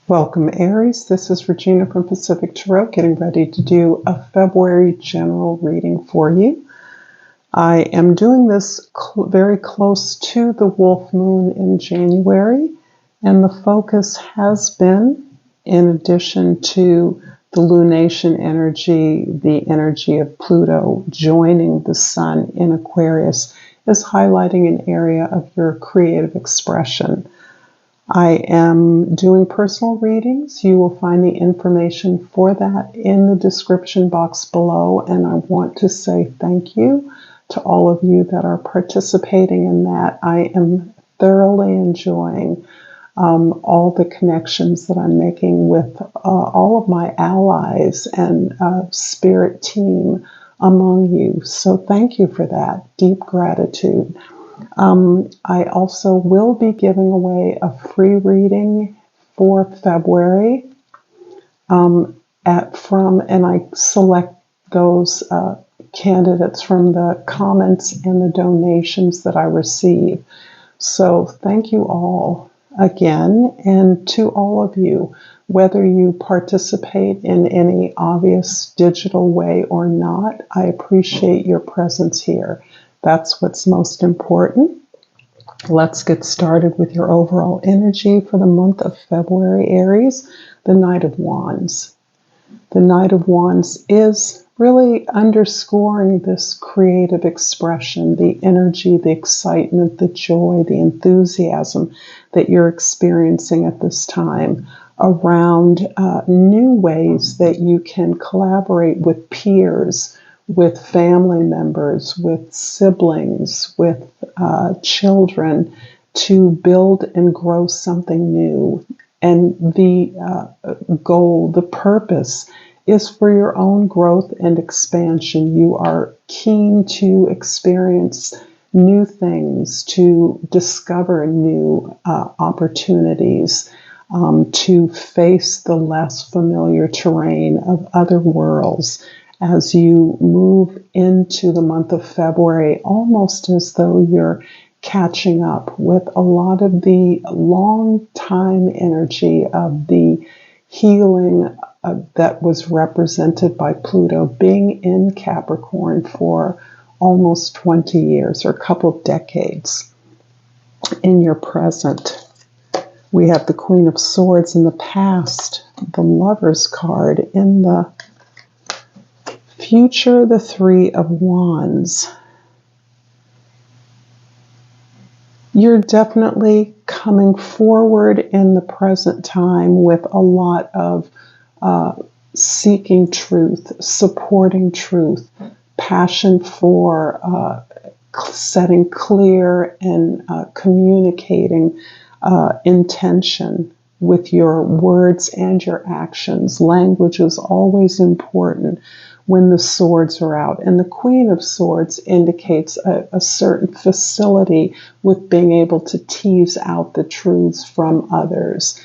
Welcome, Aries. This is Regina from Pacific Tarot, getting ready to do a February general reading for you. I am doing this very close to the Wolf Moon in January, and the focus has been, in addition to the lunation energy, the energy of Pluto joining the Sun in Aquarius, is highlighting an area of your creative expression. I am doing personal readings. You will find the information for that in the description box below, and I want to say thank you to all of you that are participating in that. I am thoroughly enjoying all the connections that I'm making with all of my allies and spirit team among you. So thank you for that. Deep gratitude. I also will be giving away a free reading for February and I select those candidates from the comments and the donations that I receive. So thank you all again, and to all of you, whether you participate in any obvious digital way or not, I appreciate your presence here. That's what's most important. Let's get started with your overall energy for the month of February, Aries, the Knight of Wands. The Knight of Wands is really underscoring this creative expression, the energy, the excitement, the joy, the enthusiasm that you're experiencing at this time around new ways that you can collaborate with peers, with family members, with siblings, with children to build and grow something new. And the goal, the purpose, is for your own growth and expansion. You are keen to experience new things, to discover new opportunities, to face the less familiar terrain of other worlds as you move into the month of February, almost as though you're catching up with a lot of the long time energy of the healing that was represented by Pluto being in Capricorn for almost 20 years or a couple of decades. In your present, we have the Queen of Swords in the past, the Lover's card in the future, the Three of Wands. You're definitely coming forward in the present time with a lot of seeking truth, supporting truth, passion for setting clear and communicating intention with your words and your actions. Language is always important when the swords are out. And the Queen of Swords indicates a certain facility with being able to tease out the truths from others.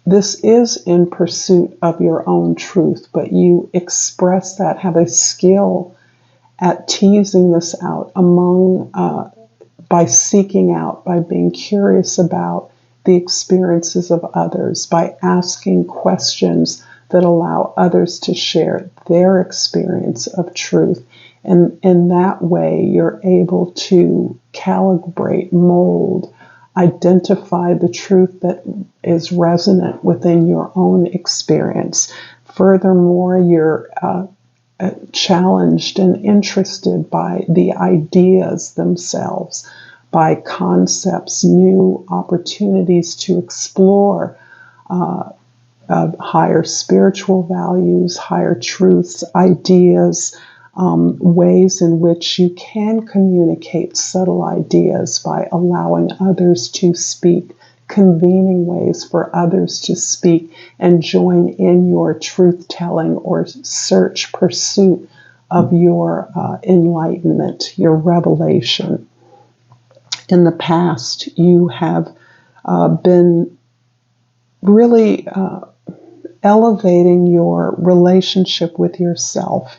This is in pursuit of your own truth, but you express that, have a skill at teasing this out by seeking out, by being curious about the experiences of others, by asking questions that allow others to share their experience of truth. And in that way, you're able to calibrate, mold, identify the truth that is resonant within your own experience. Furthermore, you're challenged and interested by the ideas themselves, by concepts, new opportunities to explore higher spiritual values, higher truths, ideas, ways in which you can communicate subtle ideas by allowing others to speak, convening ways for others to speak and join in your truth-telling or pursuit of your enlightenment, your revelation. In the past, you have been really elevating your relationship with yourself.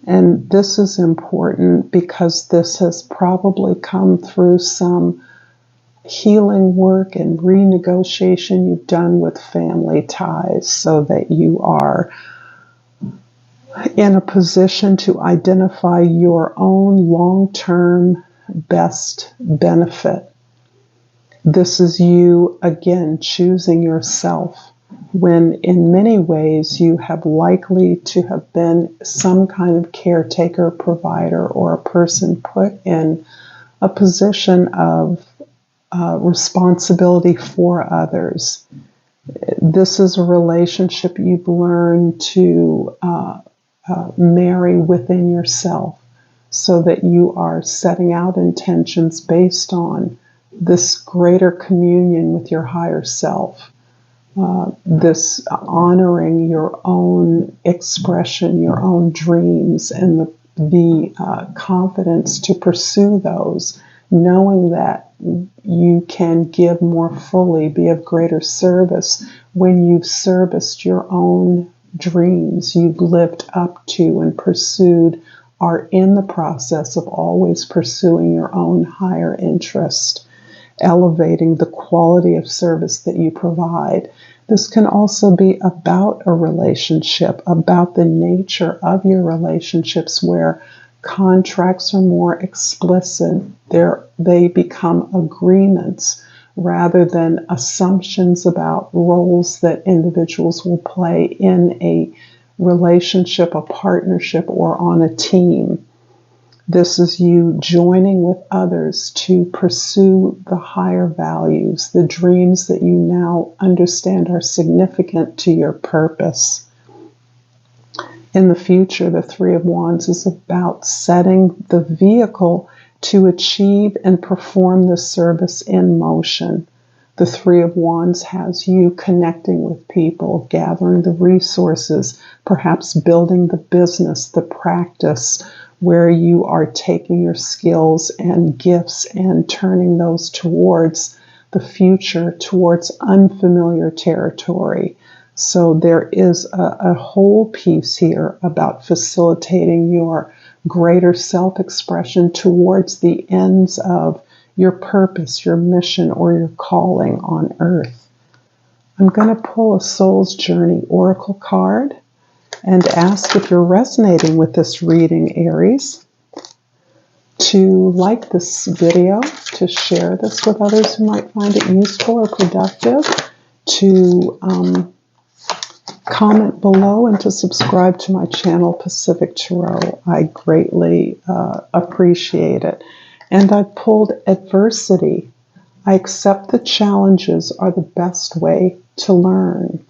And this is important because this has probably come through some healing work and renegotiation you've done with family ties so that you are in a position to identify your own long-term best benefit. This is you, again, choosing yourself when in many ways you have likely to have been some kind of caretaker, provider, or a person put in a position of responsibility for others. This is a relationship you've learned to marry within yourself so that you are setting out intentions based on this greater communion with your higher self, this honoring your own expression, your own dreams, and the confidence to pursue those, knowing that you can give more fully, be of greater service when you've serviced your own dreams you've lived up to and pursued, are in the process of always pursuing your own higher interest, elevating the quality of service that you provide. This can also be about a relationship, about the nature of your relationships where contracts are more explicit. They become agreements rather than assumptions about roles that individuals will play in a relationship, a partnership, or on a team. This is you joining with others to pursue the higher values, the dreams that you now understand are significant to your purpose. In the future, the Three of Wands is about setting the vehicle to achieve and perform the service in motion. The Three of Wands has you connecting with people, gathering the resources, perhaps building the business, the practice, where you are taking your skills and gifts and turning those towards the future, towards unfamiliar territory. So there is a whole piece here about facilitating your greater self-expression towards the ends of your purpose, your mission, or your calling on earth. I'm going to pull a Soul's Journey Oracle card and ask if you're resonating with this reading, Aries, to like this video, to share this with others who might find it useful or productive, to comment below, and to subscribe to my channel, Pacific Tarot. I greatly appreciate it. And I pulled Adversity. I accept the challenges are the best way to learn.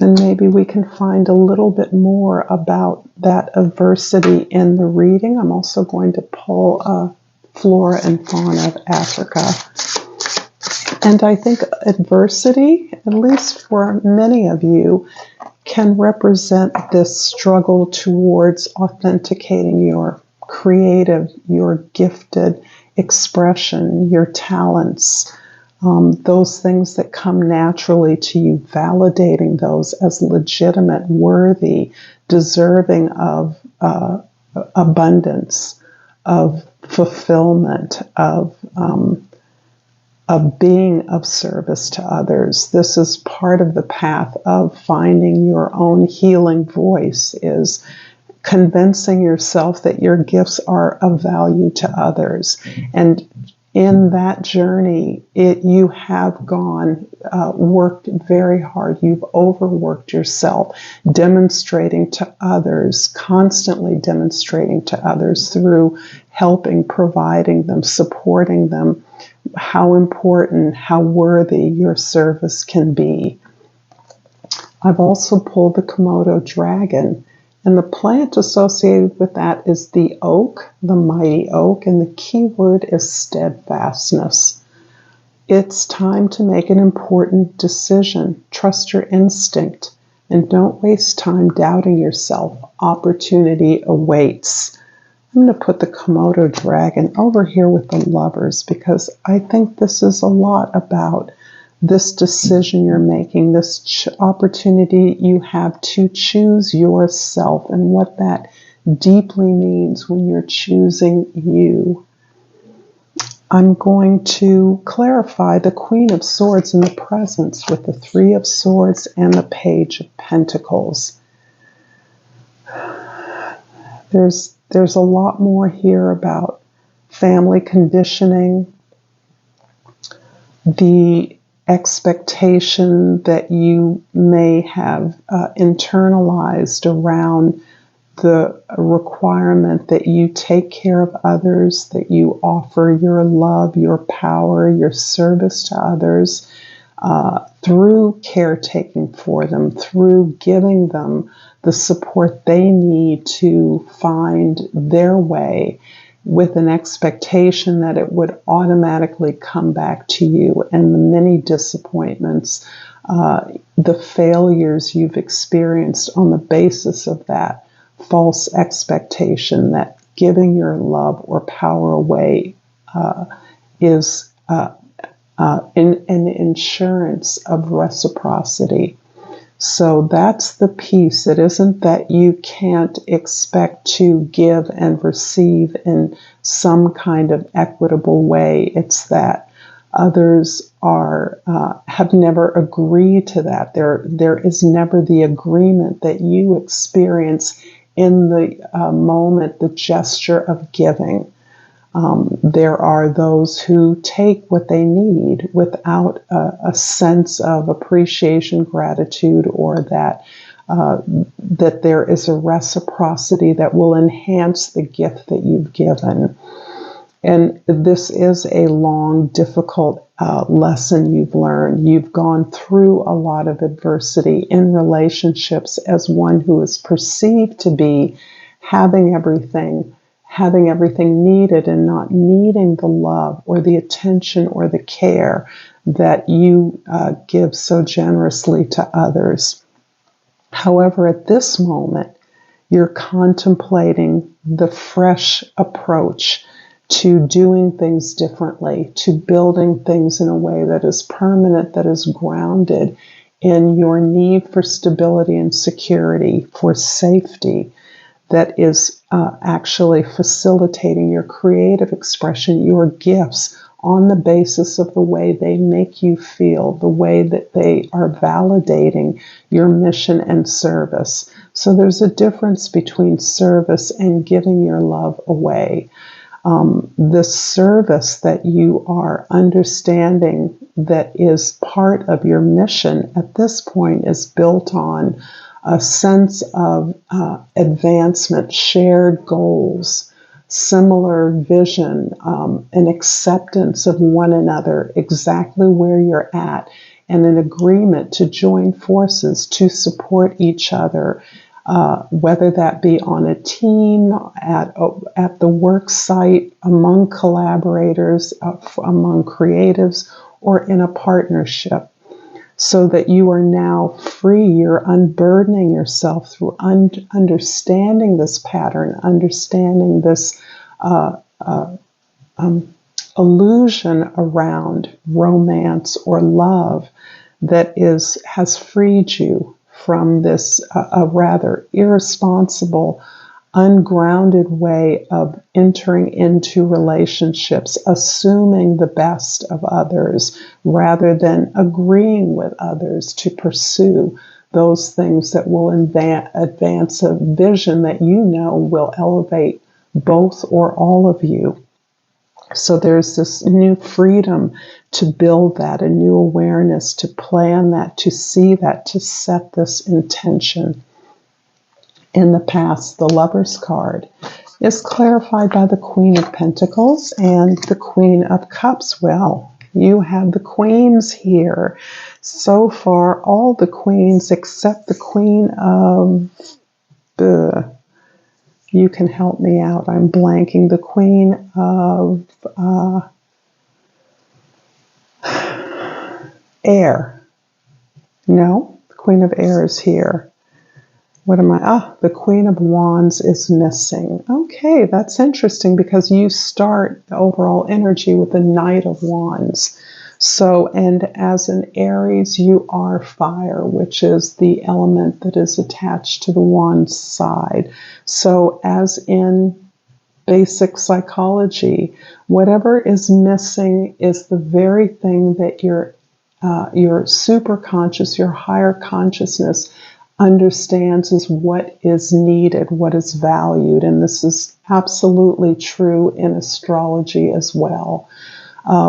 And maybe we can find a little bit more about that adversity in the reading. I'm also going to pull Flora and Fauna of Africa. And I think adversity, at least for many of you, can represent this struggle towards authenticating your creative, your gifted expression, your talents, those things that come naturally to you, validating those as legitimate, worthy, deserving of abundance, of fulfillment, of being of service to others. This is part of the path of finding your own healing voice, is convincing yourself that your gifts are of value to others. And in that journey, you have worked very hard. You've overworked yourself, demonstrating to others, constantly demonstrating to others through helping, providing them, supporting them, how important, how worthy your service can be. I've also pulled the Komodo dragon, and the plant associated with that is the oak, the mighty oak, and the key word is steadfastness. It's time to make an important decision. Trust your instinct and don't waste time doubting yourself. Opportunity awaits. I'm going to put the Komodo dragon over here with the Lovers because I think this is a lot about this decision you're making, this opportunity you have to choose yourself and what that deeply means when you're choosing you. I'm going to clarify the Queen of Swords in the presence with the Three of Swords and the Page of Pentacles. There's a lot more here about family conditioning, the expectation that you may have internalized around the requirement that you take care of others, that you offer your love, your power, your service to others through caretaking for them, through giving them the support they need to find their way, with an expectation that it would automatically come back to you, and the many disappointments, the failures you've experienced on the basis of that false expectation that giving your love or power away is an insurance of reciprocity. So that's the piece. It isn't that you can't expect to give and receive in some kind of equitable way. It's that others have never agreed to that. There is never the agreement that you experience in the moment, the gesture of giving. There are those who take what they need without a sense of appreciation, gratitude, or that there is a reciprocity that will enhance the gift that you've given. And this is a long, difficult lesson you've learned. You've gone through a lot of adversity in relationships as one who is perceived to be having everything needed and not needing the love or the attention or the care that you give so generously to others. However, at this moment, you're contemplating the fresh approach to doing things differently, to building things in a way that is permanent, that is grounded in your need for stability and security, for safety, that is actually facilitating your creative expression, your gifts, on the basis of the way they make you feel, the way that they are validating your mission and service. So there's a difference between service and giving your love away. The service that you are understanding that is part of your mission at this point is built on a sense of advancement, shared goals, similar vision, an acceptance of one another, exactly where you're at, and an agreement to join forces to support each other, whether that be on a team, at the work site, among collaborators, among creatives, or in a partnership. So that you are now free, you're unburdening yourself through understanding this pattern, understanding this illusion around romance or love that has freed you from this a rather irresponsible, ungrounded way of entering into relationships, assuming the best of others rather than agreeing with others to pursue those things that will advance a vision that you know will elevate both or all of you. So there's this new freedom to build that, a new awareness, to plan that, to see that, to set this intention. In the past, the Lover's card is clarified by the Queen of Pentacles and the Queen of Cups. Well, you have the queens here. So far, all the queens except the Queen of... you can help me out. I'm blanking. The Queen of Air. No, the Queen of Air is here. What am I? The Queen of Wands is missing. Okay, that's interesting because you start the overall energy with the Knight of Wands. So, and as an Aries, you are fire, which is the element that is attached to the Wands side. So, as in basic psychology. Whatever is missing is the very thing that your superconscious, your higher consciousness, understands as what is needed, what is valued. And this is absolutely true in astrology as well.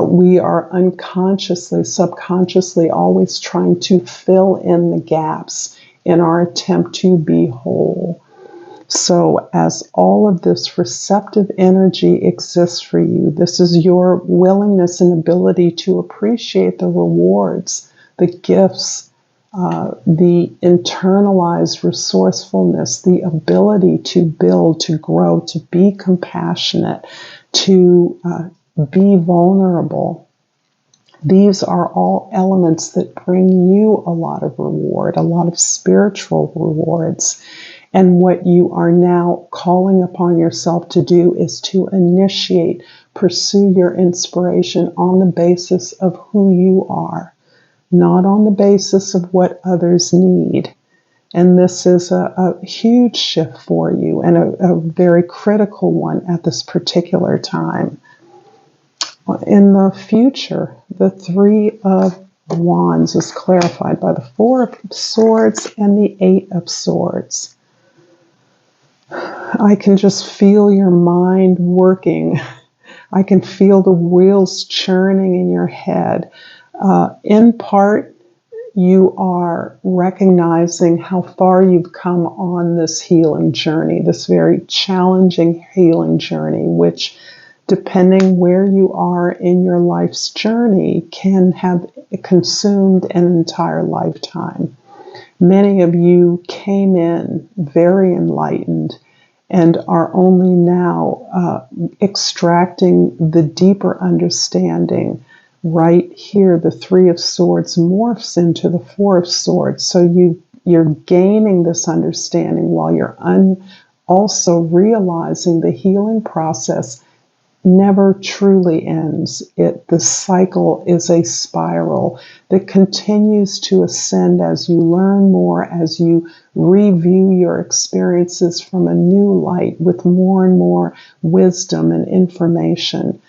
We are unconsciously, subconsciously always trying to fill in the gaps in our attempt to be whole. So as all of this receptive energy exists for you, this is your willingness and ability to appreciate the rewards, the gifts, the internalized resourcefulness, the ability to build, to grow, to be compassionate, to be vulnerable. These are all elements that bring you a lot of reward, a lot of spiritual rewards. And what you are now calling upon yourself to do is to initiate, pursue your inspiration on the basis of who you are, not on the basis of what others need. And this is a huge shift for you and a very critical one at this particular time. In the future, the Three of Wands is clarified by the Four of Swords and the Eight of Swords. I can just feel your mind working. I can feel the wheels churning in your head. In part, you are recognizing how far you've come on this healing journey, this very challenging healing journey, which, depending where you are in your life's journey, can have consumed an entire lifetime. Many of you came in very enlightened and are only now extracting the deeper understanding. Right here, the Three of Swords morphs into the Four of Swords. So you're gaining this understanding while you're also realizing the healing process never truly ends. The cycle is a spiral that continues to ascend as you learn more, as you review your experiences from a new light with more and more wisdom and information.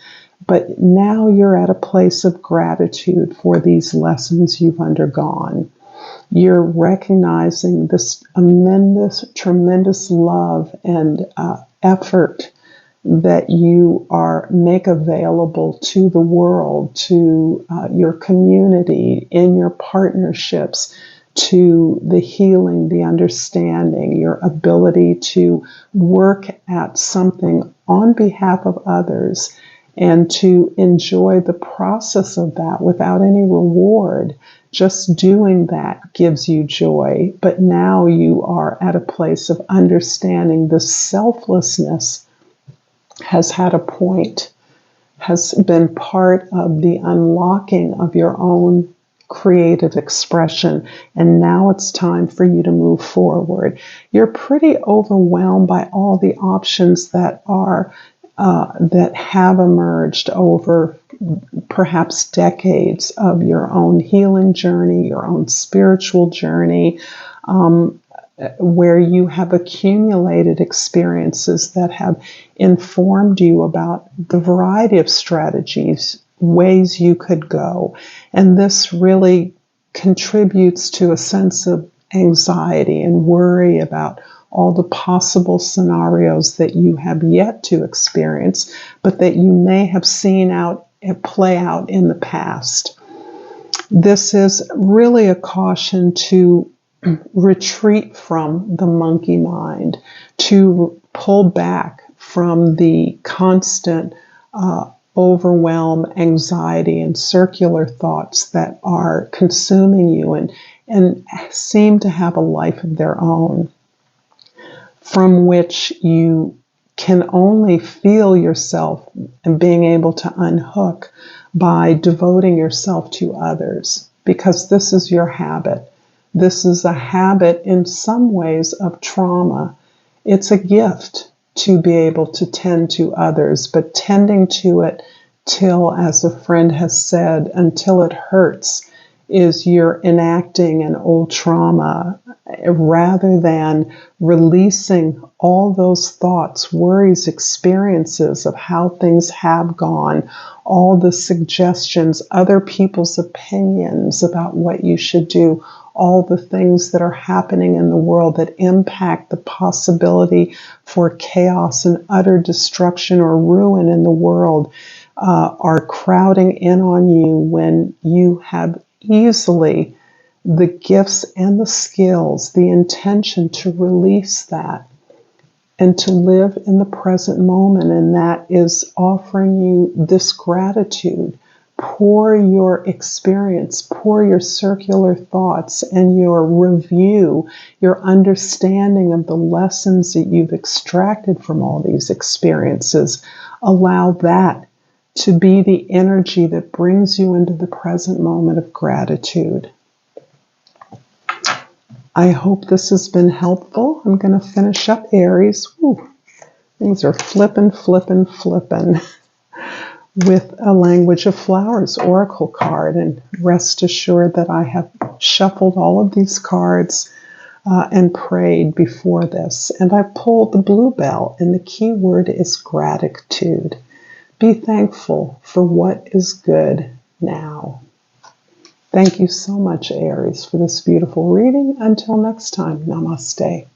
But now you're at a place of gratitude for these lessons you've undergone. You're recognizing this tremendous love and effort that you make available to the world, to your community, in your partnerships, to the healing, the understanding, your ability to work at something on behalf of others and to enjoy the process of that without any reward. Just doing that gives you joy. But now you are at a place of understanding the selflessness has had a point, has been part of the unlocking of your own creative expression, and now it's time for you to move forward. You're pretty overwhelmed by all the options that have emerged over perhaps decades of your own healing journey, your own spiritual journey, where you have accumulated experiences that have informed you about the variety of strategies, ways you could go. And this really contributes to a sense of anxiety and worry about all the possible scenarios that you have yet to experience, but that you may have seen play out in the past. This is really a caution to retreat from the monkey mind, to pull back from the constant overwhelm, anxiety, and circular thoughts that are consuming you and seem to have a life of their own, from which you can only feel yourself and being able to unhook by devoting yourself to others, because this is your habit. This is a habit in some ways of trauma. It's a gift to be able to tend to others, but tending to it till, as a friend has said, until it hurts is you're enacting an old trauma rather than releasing all those thoughts, worries, experiences of how things have gone, all the suggestions, other people's opinions about what you should do, all the things that are happening in the world that impact the possibility for chaos and utter destruction or ruin in the world are crowding in on you when you have easily the gifts and the skills, the intention to release that and to live in the present moment. And that is offering you this gratitude. Pour your experience, pour your circular thoughts and your review, your understanding of the lessons that you've extracted from all these experiences. Allow that to be the energy that brings you into the present moment of gratitude. I hope this has been helpful. I'm going to finish up Aries. Ooh, things are flipping with a Language of Flowers oracle card. And rest assured that I have shuffled all of these cards and prayed before this. And I pulled the blue bell, and the key word is gratitude. Be thankful for what is good now. Thank you so much, Aries, for this beautiful reading. Until next time, namaste.